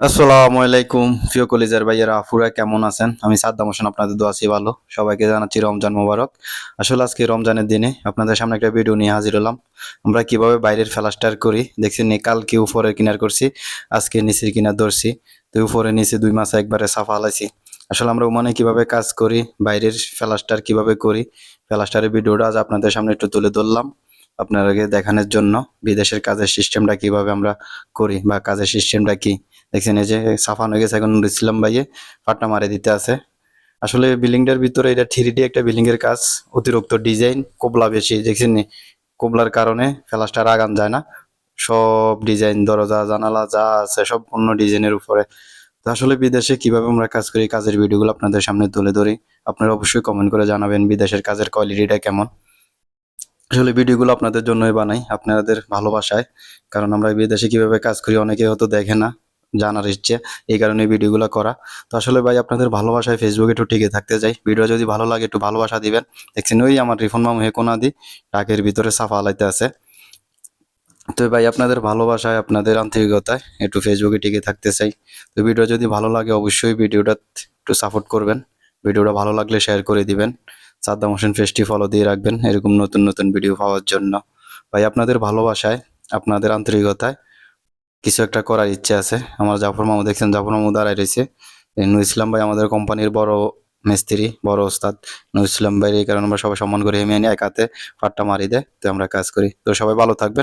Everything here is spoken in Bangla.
আসসালামু আলাইকুম প্রিয় কলিজার ভাইয়েরা আফুরা কেমন আছেন? আমি সাদ্দাম হোসেন, আপনাদের দোয়া আছি ভালো। সবাইকে জানাচ্ছি রমজান মোবারক। আসলে আজকে রমজানের দিনে আপনাদের সামনে একটা ভিডিও নিয়ে হাজির হলাম। আমরা কিভাবে বাইরের ফ্লাস্টার করি দেখছি নি, কালকে উপরের কিনার করছি, আজকে নিচের কিনার ধরছি। তো উপরে নিচে 2 মাস একবারে সাফা হালাইছি। আসলে আমরা ওমানে কিভাবে কাজ করি, বাইরের ফ্লাস্টার কিভাবে করি, ফ্লাস্টারের ভিডিওটা আজ আপনাদের সামনে একটু তুলে ধরলাম আপনাদেরকে দেখানোর জন্য। বিদেশের কাজের সিস্টেমটা কিভাবে আমরা করি বা কাজের সিস্টেমটা কি দেখছেন। এই যে সাফান হয়ে গেছে, এখন নুর ইসলাম ভাইয়ে পাট্টা মারে দিতে আছে। আসলে বিল্ডিংটার ভিতরে এটা 3D একটা বিল্ডিং এর কাজ, অতিরিক্ত ডিজাইন কোবলা বেশি দেখছেন নি, কোবলার কারণে ফ্লাস্টার আগান যায় না। সব ডিজাইন দরজা জানালা যা আছে সব অন্য ডিজাইনের উপরে। তো আসলে বিদেশে কিভাবে আমরা কাজ করি, কাজের ভিডিওগুলো আপনাদের সামনে তুলে ধরি। আপনারা অবশ্যই কমেন্ট করে জানাবেন বিদেশের কাজের কোয়ালিটিটা কেমন। আসলে ভিডিওগুলো আপনাদের জন্যই বানাই, আপনাদের ভালোবাসায়। কারণ আমরা বিদেশে কিভাবে কাজ করি অনেকে হয়তো দেখে না, জানার ইচ্ছে, এই কারণে ভিডিওগুলো করা। তো আসলে ভাই আপনাদের ভালোবাসায় ফেসবুকে একটু টিকে থাকতে চাই। ভিডিও যদি ভালো লাগে একটু ভালোবাসা দিবেন। দেখছেন ওই আমার রিফন মামু হেকোনা দি টাকের ভিতরে সাফা আলাইতে আছে। তো ভাই আপনাদের ভালোবাসায় আপনাদের আন্তরিকতায় একটু ফেসবুকে টিকে থাকতে চাই। তো ভিডিও যদি ভালো লাগে অবশ্যই ভিডিওটা একটু সাপোর্ট করবেন। ভিডিওটা ভালো লাগলে শেয়ার করে দিবেন। সাদ্দাম হোসেন পেজটি ফলো দিয়ে রাখবেন এরকম নতুন নতুন ভিডিও পাওয়ার জন্য। ভাই আপনাদের ভালোবাসায় আপনাদের আন্তরিকতায় কিছু একটা করার ইচ্ছে আছে। আমার জাফর মামু দেখছেন, জাফর মামু দাঁড়ায় রয়েছে। নুর ইসলাম ভাই আমাদের কোম্পানির বড় মিস্ত্রি, বড় ওস্তাদ নুর ইসলাম ভাই, এই কারণে আমরা সবাই সম্মান করি। হেমিয়ানি এক হাতে ফাট্টা মারি দেয়, তো আমরা কাজ করি। তো সবাই ভালো থাকবেন।